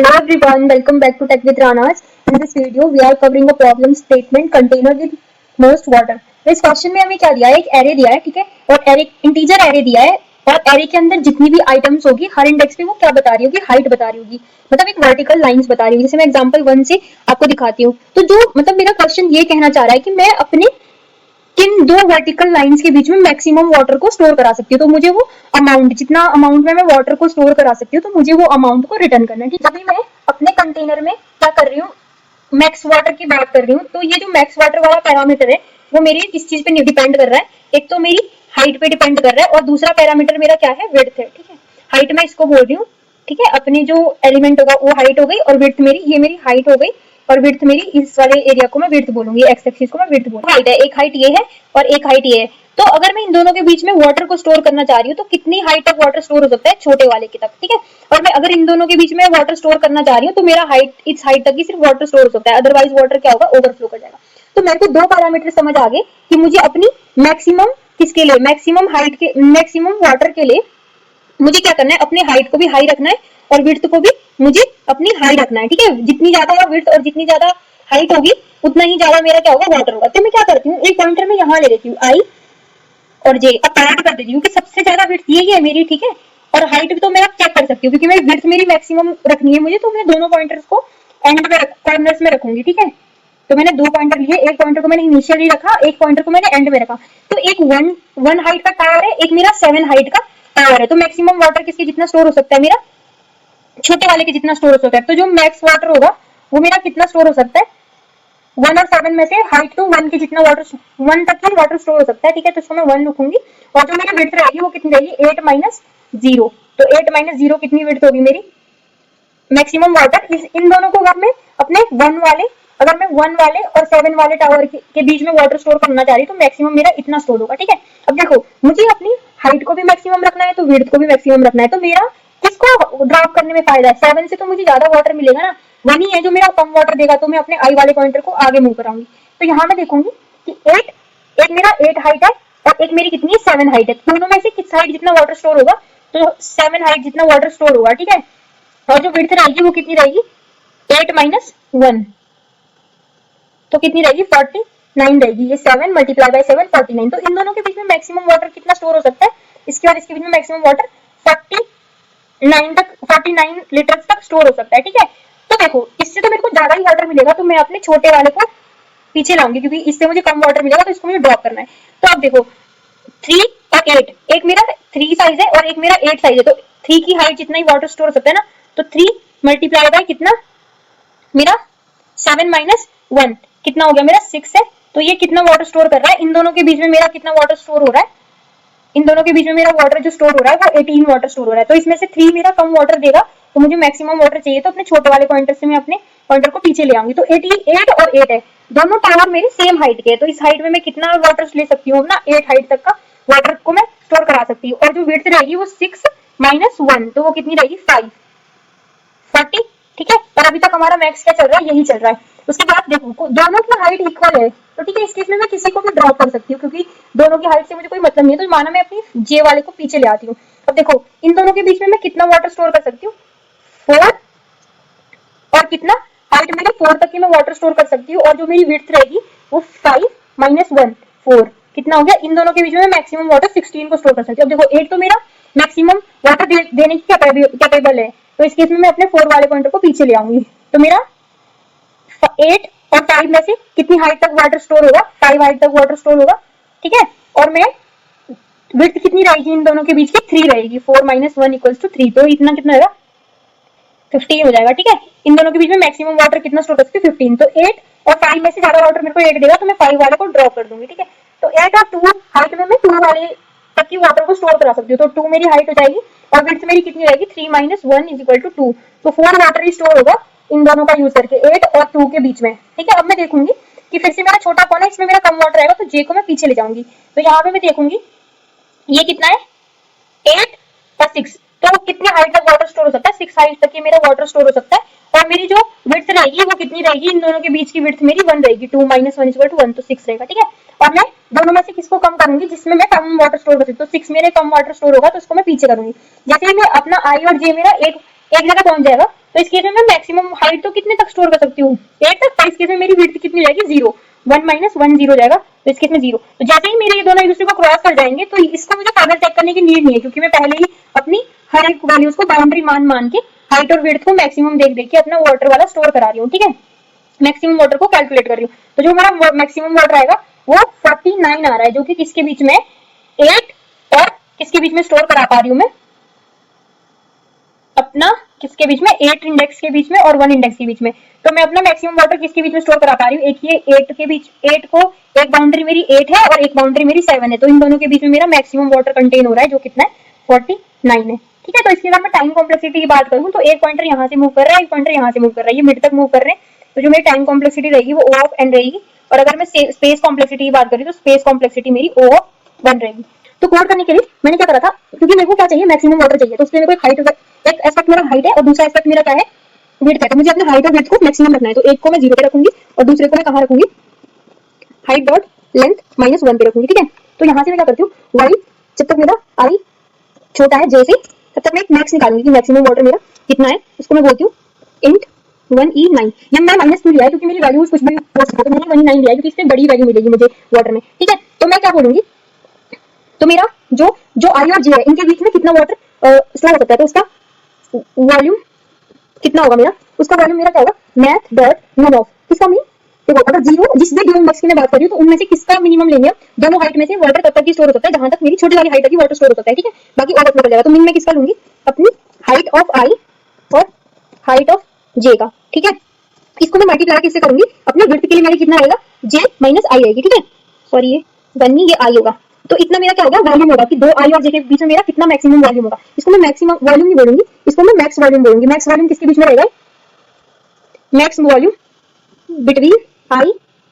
Hello everyone, welcome back to Tech with Ranas. In this video, we are covering a problem statement container with most water. तो इस question में हमें क्या दिया है, एक एरे दिया है, ठीक है, और एरे इंटीजर एरे दिया है और एरे के अंदर जितनी भी आइटम्स होगी हर इंडेक्स पे वो क्या बता रही होगी, हाइट बता रही होगी, मतलब एक वर्टिकल लाइंस बता रही होगी। जैसे मैं एग्जांपल 1 से आपको दिखाती हूँ। तो जो मतलब मेरा क्वेश्चन ये कहना चाह रहा है कि मैं अपने किन दो वर्टिकल लाइंस के बीच में मैक्सिमम वाटर को स्टोर करा सकती हूँ। तो मुझे वो अमाउंट, जितना अमाउंट में मैं वाटर को स्टोर करा सकती हूँ, तो मुझे वो अमाउंट को रिटर्न करना है। ठीक है, अभी मैं अपने कंटेनर में क्या कर रही हूँ, मैक्स वाटर की बात कर रही हूँ। तो ये जो मैक्स वाटर वाला पैरामीटर है वो मेरी किस चीज पे डिपेंड कर रहा है, एक तो मेरी हाइट पे डिपेंड कर रहा है और दूसरा पैरामीटर मेरा क्या है, विड्थ है। ठीक है, हाइट मैं इसको बोल रही हूँ, ठीक है, अपनी जो एलिमेंट होगा वो हाइट हो गई और विड्थ मेरी, ये मेरी हाइट हो गई और विड्थ मेरी, इस वाले एरिया को मैं विड्थ बोलूंगी, एक्स एक्सिस को मैं विड्थ बोलूंगी। हाइट है, एक हाइट ये है और एक हाइट ये है। तो अगर मैं इन दोनों के बीच में वाटर को स्टोर करना चाह रही हूँ तो कितनी हाइट तक वाटर स्टोर हो सकता है, छोटे वाले की तक। ठीक है, और मैं अगर इन दोनों के बीच में वाटर स्टोर करना चाह रही हूँ तो मेरा हाइट, इस हाइट तक ही सिर्फ वाटर स्टोर हो सकता है, अदरवाइज वाटर क्या होगा, ओवरफ्लो कर जाएगा। तो मेरे को दो पैरामीटर समझ आ गए कि मुझे अपनी मैक्सिमम, किसके लिए, मैक्सिमम हाइट के, मैक्सिमम वाटर के लिए मुझे क्या करना है, अपने हाइट को भी हाई रखना है और विड्थ को भी मुझे अपनी हाई रखना है। ठीक है, जितनी ज्यादा विड्थ और जितनी ज्यादा हाइट होगी उतना ही ज्यादा मेरा क्या होगा, वाटर होगा। तो मैं क्या करती हूँ, एक पॉइंटर में यहाँ ले लेती हूँ आई और जे, अब पैरामीटर कर देती हूँ कि सबसे ज्यादा विड्थ यही है मेरी। ठीक है, और हाइट भी तो मैं चेक कर सकती हूँ क्योंकि मेरी विड्थ मेरी मैक्सिमम रखनी है मुझे, तो मैं दोनों पॉइंटर्स को एंड में, कॉर्नर्स में रखूंगी। ठीक है, तो मैंने दो पॉइंटर लिए, एक पॉइंटर को मैंने इनिशियली रखा, एक पॉइंटर को मैंने एंड में रखा। तो एक वन हाइट का टावर है, एक मेरा 7 हाइट का टावर है। तो मैक्सिमम वाटर किसके जितना स्टोर हो सकता है, मेरा छोटे वाले के जितना स्टोर हो सकता है। तो जो मैक्स वाटर होगा वो मेरा कितना स्टोर हो सकता है, 1 और 7 में से हाइट तो 1 के जितना वाटर, 1 तक ही वाटर स्टोर हो सकता है। ठीक है, तो इसको मैं 1 लिखूंगी और जो मेरी विड्थ रहेगी वो कितनी रहेगी, 8 माइनस 0। तो 8 माइनस 0 कितनी विड्थ होगी मेरी, मैक्सिमम वाटर। इन दोनों को अगर मैं अपने 1 वाले, अगर मैं 1 वाले और 7 वाले टावर के बीच में वाटर स्टोर करना चाह रही हूँ तो मैक्सिमम मेरा इतना स्टोर होगा। ठीक है, अब देखो मुझे अपनी हाइट को भी मैक्सिमम रखना है तो विड्थ को भी मैक्सिमम रखना है। तो मेरा किसको ड्रॉप करने में फायदा है, 7 से तो मुझे ज्यादा वाटर मिलेगा ना, 1 ही है जो मेरा कम वाटर देगा। तो मैं अपने आई वाले पॉइंटर को आगे मूव कराऊंगी। तो यहाँ मैं देखूंगी कि 8, एक मेरा 8 हाइट है और एक मेरी कितनी, 7 हाइट है। दोनों में से किस हाइट जितना वाटर स्टोर होगा, तो 7 हाइट जितना वाटर स्टोर होगा। ठीक है, और जो विड्थ रहेगी वो कितनी रहेगी, 8 माइनस 1, तो कितनी रहेगी, 49 रहेगी। ये 7 मल्टीप्लाई बाय 7, 49। तो इन दोनों के बीच में मैक्सिमम वाटर कितना स्टोर हो सकता है, इसके और इसके बीच में मैक्सिमम वाटर 49 लीटर तक स्टोर हो सकता है। ठीक है, तो देखो इससे तो मेरे को ज्यादा ही वाटर मिलेगा, तो मैं अपने छोटे वाले को पीछे लाऊंगी क्योंकि इससे मुझे कम वाटर मिलेगा, तो इसको मुझे ड्रॉप करना है। तो अब देखो 3 और 8, एक मेरा 3 साइज है और एक मेरा 8 साइज है। तो 3 की हाइट जितना ही वाटर स्टोर हो सकता है ना, तो 3 मल्टीप्लाई बाय कितना, मेरा 7 माइनस 1 कितना हो गया, मेरा 6 है। तो ये कितना वाटर स्टोर कर रहा है, इन दोनों के बीच में मेरा कितना वाटर स्टोर हो रहा है, इन दोनों के बीच में मेरा वाटर जो स्टोर हो रहा है वो 18 वाटर स्टोर हो रहा है। तो इसमें से 3 मेरा कम वाटर देगा, तो मुझे मैक्सिमम वाटर चाहिए, तो अपने छोटे वाले पॉइंटर से मैं अपने पॉइंटर को पीछे ले आऊंगी। तो 88 और 8 है, दोनों टावर मेरे सेम हाइट के हैं। तो इस हाइट में मैं कितना वाटर ले सकती हूँ अपना, 8 हाइट तक का वाटर को मैं स्टोर करा सकती हूँ। और जो विड्थ रहेगी वो 6 माइनस 1, तो वो कितनी रहेगी, 40। ठीक है, पर अभी तक हमारा मैक्स क्या चल रहा है, यही चल रहा है। उसके बाद देखो दोनों की हाइट इक्वल है, तो ठीक है, इस केस में मैं किसी को भी ड्रॉप कर सकती हूँ क्योंकि दोनों की हाइट से मुझे कोई मतलब नहीं है। तो माना मैं अपनी जे वाले को पीछे ले आती हूँ। अब देखो इन दोनों के बीच में मैं कितना वाटर स्टोर कर सकती हूँ, 4, और कितना, हाइट मेरी 4 तक की मैं वाटर स्टोर कर सकती हूँ और जो मेरी विड्थ रहेगी वो 5 माइनस 1, 4 कितना हो गया। इन दोनों के बीच में मैक्सिमम वाटर 16 को स्टोर कर सकती हूँ। अब देखो 8 तो मेरा मैक्सिमम वाटर देने की कैपेबल है, तो इस केस में मैं अपने 4 वाले पॉइंटर को पीछे ले आऊंगी। तो मेरा 8 और 5 में से कितनी हाइट तक वाटर स्टोर होगा, 5 हाइट तक वाटर स्टोर होगा। ठीक है, और मैं विड्थ कितनी रहेगी इन दोनों के बीच की, 3 रहेगी, 4 माइनस 1 इक्वल्स टू 3, तो इतना कितना होगा, 15 हो जाएगा। ठीक है, इन दोनों के बीच में मैक्सिमम वाटर कितना स्टोर कर सकती हूँ, 15। तो 8 और 5 में से ज्यादा वाटर मेरे को 8 देगा, तो मैं 5 वाले को ड्रॉप कर दूंगी। ठीक है, तो 8 और 2 हाइट में मैं 2 वाले तक की वाटर को स्टोर करा सकती हूँ। तो 2 मेरी हाइट हो जाएगी और विड्थ मेरी कितनी रहेगी, 3 माइनस 1 इज इक्वल टू 2। तो 4 वाटर ही स्टोर होगा इन दोनों का यूज करके, 8 और 2 के बीच में। ठीक है, अब मैं देखूंगी कि फिर से मेरा छोटा कौन है, इसमें मेरा कम वाटर आएगा, तो जे को मैं पीछे ले जाऊंगी। तो यहाँ पे मैं देखूंगी ये कितना है, 8 और 6, तो कितनी हाइट तक वाटर स्टोर हो सकता है, 6 हाइट तक ये मेरा वाटर स्टोर हो सकता है। और मेरी जो विड्थ रहेगी वो कितनी रहेगी, इन दोनों के बीच की विड्थ मेरी 1 रहेगी, 2 माइनस 1 इक्वल टू 1, तो 6 रहेगा। ठीक है, और मैं दोनों में से किसको कम करूंगी, जिसमें मैं कम वाटर स्टोर कर सकती हूँ। तो 6 मेरे कम वाटर स्टोर होगा, तो उसको मैं पीछे करूंगी। जैसे ही मैं अपना आई और जे मेरा एक जगह पहुंच जाएगा, तो इस केस में मैं मैक्सिमम हाइट तो कितने तक स्टोर कर सकती हूँ, 8 तक। तो इस केस में मेरी विड्थ कितनी जाएगी, 0, 1 माइनस 1 0 जाएगा। तो इस केस में 0। तो जैसे ही मेरे ये दोनों एक दूसरे को क्रॉस कर जाएंगे तो इसको मुझे फर्दर चेक करने की नीड नहीं है, क्योंकि मैं पहले ही अपनी हर एक वैल्यूज को बाउंड्री मान के हाइट और विड्थ को मैक्सिमम देख के अपना वाटर वाला स्टोर करा रही हूँ, ठीक है। मैक्सिमम वाटर को कैलकुलेट कर रही हूँ। तो जो हमारा मैक्सिमम वाटर आएगा वो 49 आ रहा है, जो कि किसके बीच में, 8 और किसके बीच में स्टोर करा पा रही हूँ मैं अपना, किसके बीच में, 8 इंडेक्स के बीच में और 1 इंडेक्स के बीच में। तो मैं अपना मैक्सिमम वाटर किसके बीच में स्टोर करा पा रही हूँ, एक ये 8 के बीच, 8 को एक बाउंड्री मेरी 8 है और एक बाउंड्री मेरी 7 है, तो इन दोनों के बीच में मेरा मैक्सिमम वाटर कंटेन हो रहा है, जो कितना है, 49 है, ठीक है। तो इसके बाद मैं टाइम कॉम्प्लेक्सिटी की बात करूँ तो एक पॉइंटर यहाँ से मूव कर रहा है, एक पॉइंटर यहाँ से मूव कर रहा है, ये मिड तक मूव कर रहे हैं। तो जो मेरी टाइम कॉम्प्लेक्सिटी रहेगी वो O ऑफ n रहेगी। और अगर मैं स्पेस कॉम्प्लेक्सिटी की बात करूँ तो स्पेस कॉम्प्लेक्सिटी मेरी O ऑफ 1 रहेगी। तो कोड करने के लिए मैंने क्या करा था, क्योंकि मेरे को क्या चाहिए, मैक्सिमम वाटर चाहिए, तो उसके लिए मेरे को हाइट, एक एस्पेक्ट मेरा हाइट है और दूसरा एस्पेक्ट मेरा क्या है, विड्थ है। तो मुझे अपने हाइट और विड्थ को मैक्सिमम रखना है। तो एक को मैं 0 पे रखूंगी और दूसरे को मैं कहाँ रखूंगी, हाइट डॉट लेंथ -1 पे रखूंगी, ठीक है। तो यहाँ से मैं क्या करती हूँ, वाई जब तक मेरा आई छोटा है जे से, तब तक मैं एक मैक्स निकालूंगी कि मैक्सिमम वाटर मेरा कितना है। उसको मैं बोलती हूँ इंट 1e9। ये मैं माइनस क्यों लिया है, क्योंकि मेरी वैल्यूज कुछ भी हो सकता है, तो मैंने 1e9 लिया है क्योंकि इससे बड़ी वैल्यू मिलेगी मुझे वाटर में, ठीक है। तो मैं क्या बोलूंगी, तो मेरा जो जो आई और जे है इनके बीच में कितना वाटर स्टोर हो सकता है, तो उसका वॉल्यूम कितना होगा मेरा, उसका वॉल्यूम मेरा क्या होगा, मैथ डॉट नन ऑफ, किसका मीन, देखो अगर 0 जिस भी गिवन बॉक्स की मैं बात कर रही हूँ तो उनमें से किसका मिनिमम लेंगे, दोनों हाइट में से वाटर तब तक की स्टोर हो सकता है जहां तक मेरी छोटी वाली हाइट तक वाटर स्टोर हो सकता है, ठीक है। बाकी ओवरफ्लो कर जाएगा। तो मिन में किसका लूंगी, अपनी हाइट ऑफ आई और हाइट ऑफ जे का, ठीक है। इसको मैं मल्टीप्लाई किससे करूंगी, अपने विड्थ के लिए मेरा कितना आएगा, जे माइनस आई आएगी, ठीक है। सॉरी ये बनी, ये आई होगा। तो इतना मेरा क्या होगा, वॉल्यूम होगा कि 2 आई और जे के बीच में मेरा कितना मैक्सिमम वॉल्यूम होगा। इसको मैं मैक्सिमम वॉल्यूम नहीं बोलूंगी, इसको मैं मैक्स वॉल्यूम बोलूंगी। मैक्स वॉल्यूम किसके बीच में रहेगा, मैक्स वॉल्यूम बिटवीन आई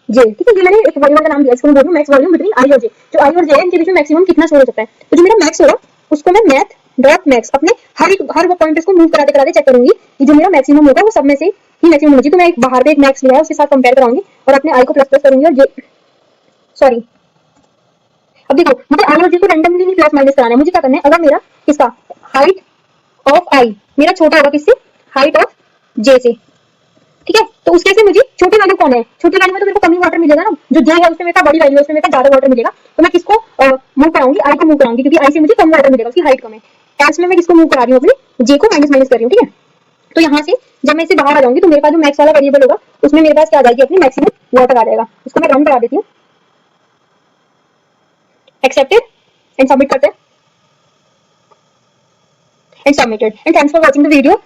जे, ठीक है। ये मैंने एक वॉल्यूम का नाम दिया, इसको मैं बोलूं मैक्स वॉल्यूम बिटवीन आई और जे। जो आई और जे है इनके बीच में मैक्सिमम कितना स्टोर हो सकता है। तो जो मेरा मैक्स होगा उसको मैं मैथ डॉट मैक्स अपने हर वो पॉइंट्स को मूव कराते कराते चेक करूंगी कि जो मेरा मैक्सिमम होगा वो सब में से ही मैक्सिमम होना चाहिए। तो मैं एक बाहर पे एक मैक्स लिया है उसके साथ कंपेयर कराऊंगी और अपने आई को प्लस प्लस करूंगी और जे, सॉरी अब देखो मुझे आई और जे को रैंडमली नहीं प्लस माइनस कराना है, मुझे क्या करना है, अगर मेरा किसका हाइट ऑफ आई मेरा छोटा होगा किससे, हाइट ऑफ जे से, ठीक है। तो उसके से मुझे छोटी वैल्यू कौन है, छोटी वैल्यू में तो मेरे को कम ही वाटर मिलेगा ना, जो जे है उसमें मेरे बड़ी वैल्यू है उसमें मेरे ज्यादा वाटर मिलेगा। तो मैं किसको मूव कराऊंगी, आई को मूव कराऊंगी, क्योंकि आई से मुझे कम वाटर मिलेगा, उसकी हाइट कम है। एल्स में मैं किसको मूव करा रही हूँ, अपने जे को माइनस माइनस कर रही हूँ, ठीक है। तो यहाँ से जब मैं इसे बाहर आ जाऊंगी तो मेरे पास जो मैक्स वाला वेरिएबल होगा उसमें मेरे पास क्या आ जाएगी, अपनी मैक्सिमम वाटर आ जाएगा। उसको मैं रन करा देती हूँ, एक्सेप्टेड एंड सबमिट करते हैं, and submitted. And thanks for watching the video.